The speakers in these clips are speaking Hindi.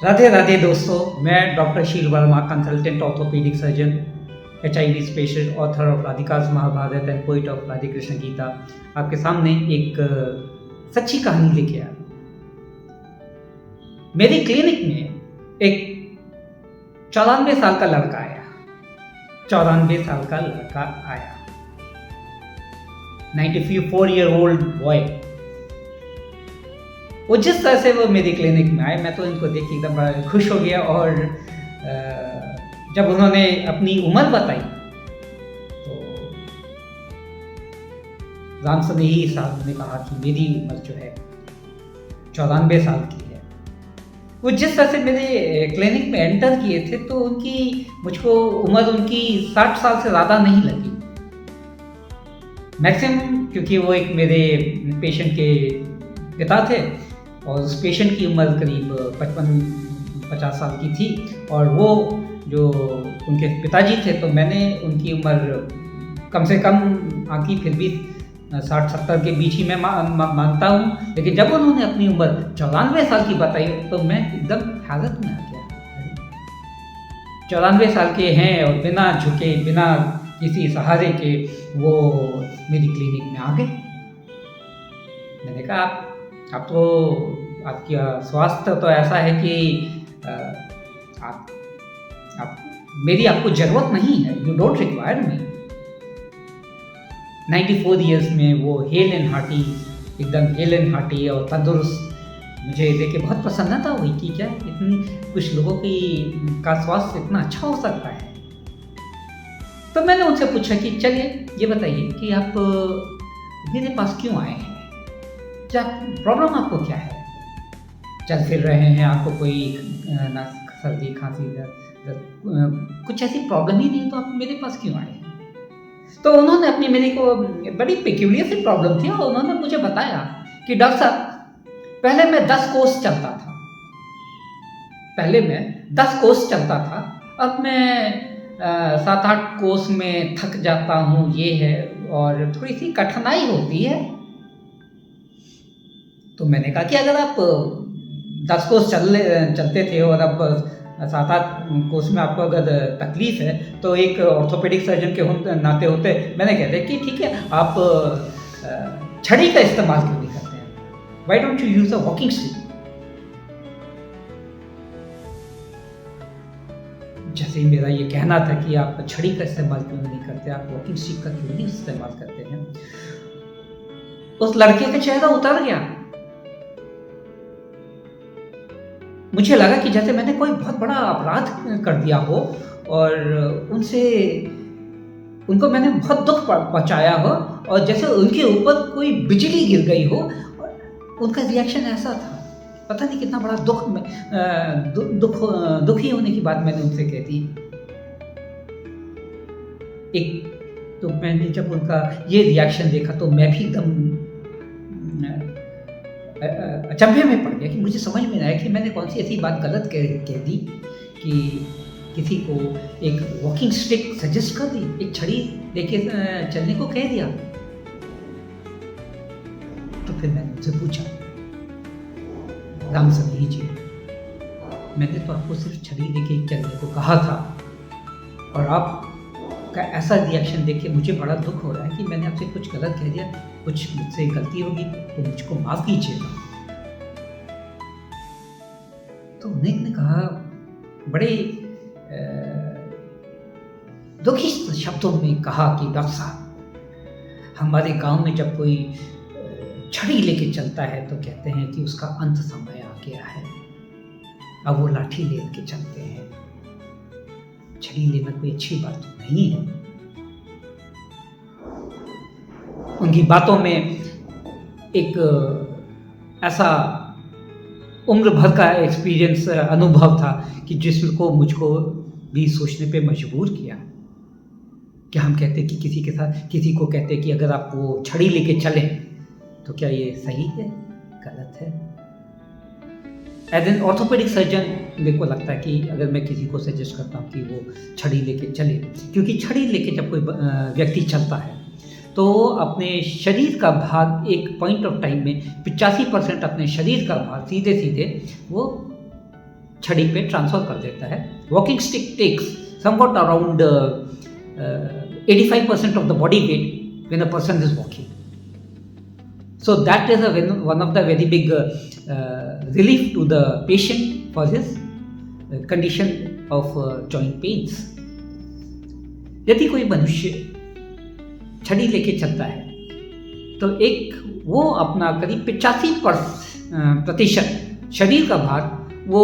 राधे राधे दोस्तों, मैं doctor Sheel Verma, consultant orthopaedic surgeon, HIV specialist, author of Radhika's Mahabharat and poet of Radhe Krishna Gita, आपके सामने एक सच्ची कहानी लेके आया। मेरी क्लिनिक में एक 94 साल का लड़का आया। 94 साल का लड़का आया, 94 ईयर ओल्ड बॉय। वो जिस तरह से वो मेरी क्लिनिक में आए, मैं तो इनको देख के एकदम बड़ा खुश हो गया। और जब उन्होंने अपनी उम्र बताई तो राम सनेही साहब ने कहा कि मेरी उम्र जो है 94 साल की है। वो जिस तरह से मेरे क्लिनिक में एंटर किए थे तो मुझको उम्र उनकी 60 साल से ज़्यादा नहीं लगी मैक्सिमम, क्योंकि वो एक मेरे पेशेंट के पिता थे और उस पेशेंट की उम्र करीब 55-50 साल की थी। और वो जो उनके पिताजी थे तो मैंने उनकी उम्र कम से कम आंकी, फिर भी 60-70 के बीच ही मैं मानता हूँ। लेकिन जब उन्होंने अपनी उम्र 94 साल की बताई तो मैं एकदम हैरत में आ गया। 94 साल के हैं और बिना झुके, बिना किसी सहारे के वो मेरी क्लिनिक में आ गए। मैंने कहा आप तो, आपका स्वास्थ्य तो ऐसा है कि आप मेरी आपको ज़रूरत नहीं है, you don't require me. 94 years में वो हेल एंड हार्टी, एकदम हेल एंड हार्टी और तंदुरुस्त। मुझे देख के बहुत प्रसन्नता हुई कि क्या इतनी कुछ लोगों का स्वास्थ्य इतना अच्छा हो सकता है। तो मैंने उनसे पूछा कि चलिए ये बताइए कि आप मेरे पास क्यों आए हैं, क्या प्रॉब्लम आपको क्या है? चल फिर रहे हैं, आपको कोई ना सर्दी खांसी कुछ ऐसी प्रॉब्लम ही नहीं, तो आप मेरे पास क्यों आए हैं? तो उन्होंने मेरे को बड़ी पेक्यूलियर सी प्रॉब्लम थी और उन्होंने मुझे बताया कि डॉक्टर साहब, पहले मैं 10 कोर्स चलता था, अब मैं 7-8 कोर्स में थक जाता हूँ, ये है, और थोड़ी सी कठिनाई होती है। तो मैंने कहा कि अगर आप 10 कोर्स चलते थे और अब 7-8 कोर्स में आपको अगर तकलीफ है तो एक ऑर्थोपेडिक सर्जन के नाते होते मैंने कहते कि ठीक है, आप छड़ी का इस्तेमाल क्यों नहीं करते हैं? Why don't you use a walking stick? जैसे ही मेरा ये कहना था कि आप छड़ी का इस्तेमाल क्यों नहीं करते, आप वॉकिंग स्टिक का क्यों नहीं इस्तेमाल करते हैं, उस लड़के का चेहरा उतर गया। मुझे लगा कि जैसे मैंने कोई बहुत बड़ा अपराध कर दिया हो और उनको मैंने बहुत दुख पहुंचाया हो, और जैसे उनके ऊपर कोई बिजली गिर गई हो। और उनका रिएक्शन ऐसा था, पता नहीं कितना बड़ा दुखी होने की बात मैंने उनसे कह दी। तो मैंने जब उनका ये रिएक्शन देखा तो मैं भी एकदम अचंभे में पड़ गया कि मुझे समझ में आया कि मैंने कौन सी ऐसी बात गलत कह दी कि किसी को एक वॉकिंग स्टिक सजेस्ट कर दी, एक छड़ी लेके चलने को कह दिया। तो फिर मैंने उनसे पूछा, राम सनेही जी, मैंने तो आपको सिर्फ छड़ी लेके चलने को कहा था और आपका ऐसा रिएक्शन देख के मुझे बड़ा दुख हो रहा है कि मैंने आपसे कुछ गलत कह दिया, कुछ मुझसे गलती होगी तो मुझको माफ कीजिएगा। तो उन्होंने कहा बड़े दुखी शब्दों में कहा कि डॉक्टर साहब, हमारे गांव में जब कोई छड़ी लेके चलता है तो कहते हैं कि उसका अंत समय आ गया है। अब वो लाठी लेके चलते हैं, छड़ी लेना कोई अच्छी बात तो नहीं है। उनकी बातों में एक ऐसा उम्र भर का एक्सपीरियंस, अनुभव था कि जिसको मुझको भी सोचने पे मजबूर किया कि हम कहते कि किसी को कहते कि अगर आप वो छड़ी लेके चलें तो क्या ये सही है, गलत है? एज एन ऑर्थोपेडिक सर्जन मेरे को लगता है कि अगर मैं किसी को सजेस्ट करता हूँ कि वो छड़ी लेके चले, क्योंकि छड़ी लेके जब कोई व्यक्ति चलता है तो अपने शरीर का भाग एक पॉइंट ऑफ टाइम में 85% अपने शरीर का भाग सीधे सीधे वो छड़ी पे ट्रांसफर कर देता है. Walking stick takes somewhat around 85% of the body weight when a person is walking. So that is one of the very big relief to the patient for his condition of joint pains. यदि कोई मनुष्य छड़ी लेके चलता है तो एक वो अपना करीब 85% शरीर का भार वो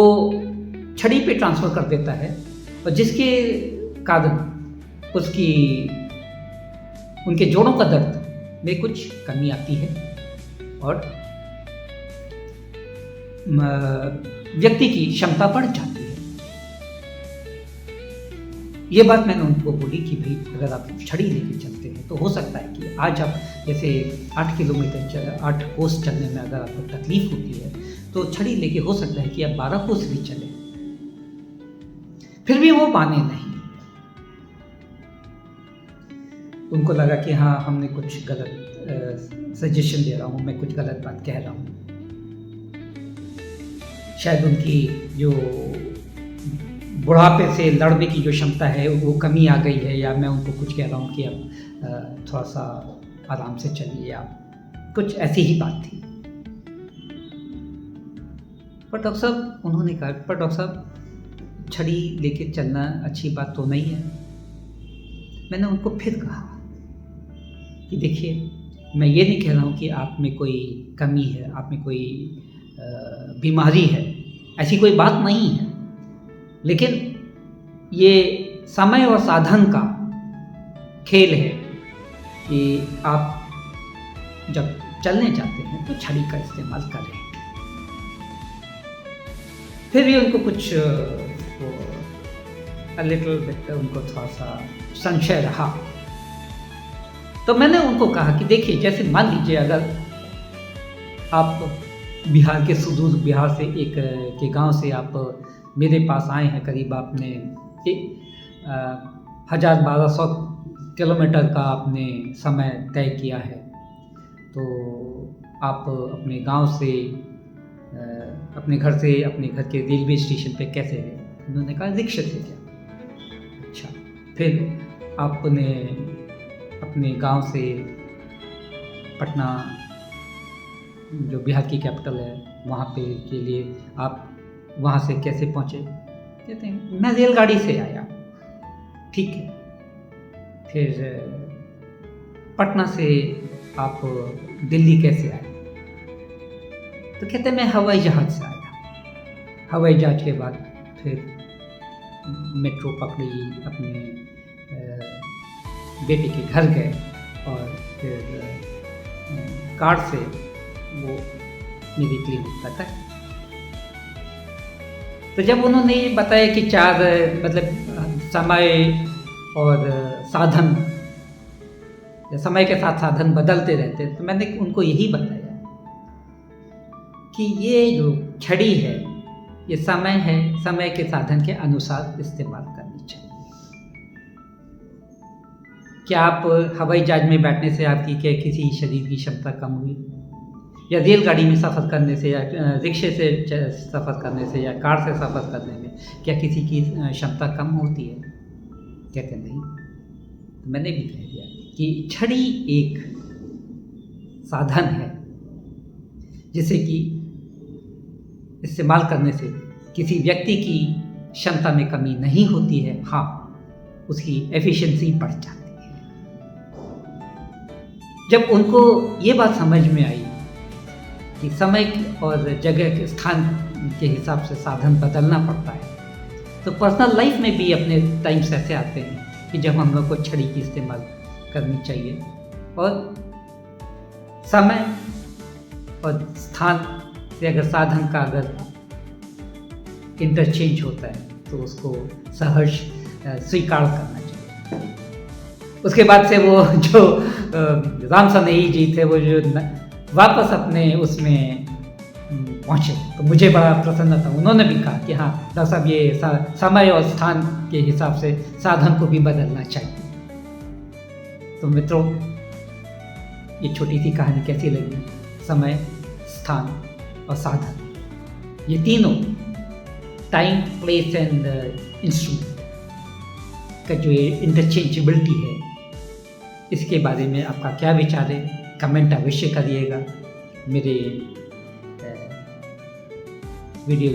छड़ी पे ट्रांसफर कर देता है, और जिसके कारण उनके जोड़ों का दर्द में कुछ कमी आती है और व्यक्ति की क्षमता बढ़ जाती है. ये बात मैंने उनको बोली कि भाई अगर आप छड़ी लेके चलते हैं तो हो सकता है कि आज आप जैसे 8 किलोमीटर 8 कोस चलने में अगर आपको तकलीफ होती है तो छड़ी लेके हो सकता है कि आप 12 कोस भी चलें. फिर भी वो माने नहीं. उनको लगा कि हाँ हमने कुछ गलत सजेशन दे रहा हूँ, मैं कुछ गलत बात कह रहा हूँ, शायद उनकी जो बुढ़ापे से लड़ने की जो क्षमता है वो कमी आ गई है, या मैं उनको कुछ कह रहा हूँ कि अब थोड़ा सा आराम से चलिए, आप कुछ ऐसी ही बात थी. पर डॉक्टर साहब उन्होंने कहा, पर डॉक्टर साहब छड़ी लेके चलना अच्छी बात तो नहीं है. मैंने उनको फिर कहा कि देखिए मैं ये नहीं कह रहा हूँ कि आप में कोई कमी है, आप में कोई बीमारी है, ऐसी कोई बात नहीं है, लेकिन ये समय और साधन का खेल है कि आप जब चलने जाते हैं तो छड़ी का इस्तेमाल करें. फिर भी उनको कुछ लिटिल बिट उनको थोड़ा सा संशय रहा. तो मैंने उनको कहा कि देखिए जैसे मान लीजिए अगर आप बिहार के सुदूर बिहार से एक के गांव से आप मेरे पास आए हैं, करीब आपने 1200 किलोमीटर का आपने समय तय किया है, तो आप अपने गांव से अपने घर से अपने घर के रेलवे स्टेशन पे कैसे गए? उन्होंने कहा रिक्शा से गया. अच्छा, फिर आपने अपने गांव से पटना जो बिहार की कैपिटल है वहाँ पे के लिए आप वहाँ से कैसे पहुँचे? कहते हैं मैं रेलगाड़ी से आया. ठीक है. फिर पटना से आप दिल्ली कैसे आए? तो कहते हैं मैं हवाई जहाज़ से आया. हवाई जहाज़ के बाद फिर मेट्रो पकड़ी, अपने बेटे के घर गए और फिर कार से वो मेरी क्लिनिक तक है. तो जब उन्होंने ये बताया कि चार मतलब समय और साधन, समय के साथ साधन बदलते रहते, तो मैंने उनको यही बताया कि ये जो छड़ी है ये समय है, समय के साधन के अनुसार इस्तेमाल करनी चाहिए. क्या आप हवाई जहाज में बैठने से आपकी क्या किसी शरीर की क्षमता कम हुई, या रेलगाड़ी में सफ़र करने से, या रिक्शे से सफ़र करने से, या कार से सफ़र करने में क्या किसी की क्षमता कम होती है? कहते नहीं. तो मैंने भी कह दिया कि छड़ी एक साधन है जिसे कि इस्तेमाल करने से किसी व्यक्ति की क्षमता में कमी नहीं होती है, हाँ उसकी एफिशिएंसी बढ़ जाती है. जब उनको ये बात समझ में आई कि समय और जगह के स्थान के हिसाब से साधन बदलना पड़ता है, तो पर्सनल लाइफ में भी अपने टाइम्स ऐसे आते हैं कि जब हम लोग को छड़ी की इस्तेमाल करनी चाहिए, और समय और स्थान से अगर साधन का अगर इंटरचेंज होता है तो उसको सहर्ष स्वीकार करना चाहिए. उसके बाद से वो जो राम सनेही जी थे वो जो वापस अपने उसमें पहुँचे, तो मुझे बड़ा प्रसन्न था. उन्होंने भी कहा कि हाँ डॉक्टर साहब ये समय और स्थान के हिसाब से साधन को भी बदलना चाहिए. तो मित्रों ये छोटी सी कहानी कैसी लगी? समय, स्थान और साधन, ये तीनों टाइम, प्लेस एंड इंस्ट्रूमेंट का जो ये इंटरचेंजेबिलिटी है, इसके बारे में आपका क्या विचार है, कमेंट अवश्य करिएगा। मेरे वीडियो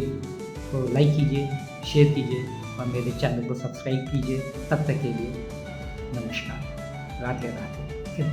को लाइक कीजिए, शेयर कीजिए और मेरे चैनल को सब्सक्राइब कीजिए। तब तक के लिए नमस्कार, राधे राधे। फिर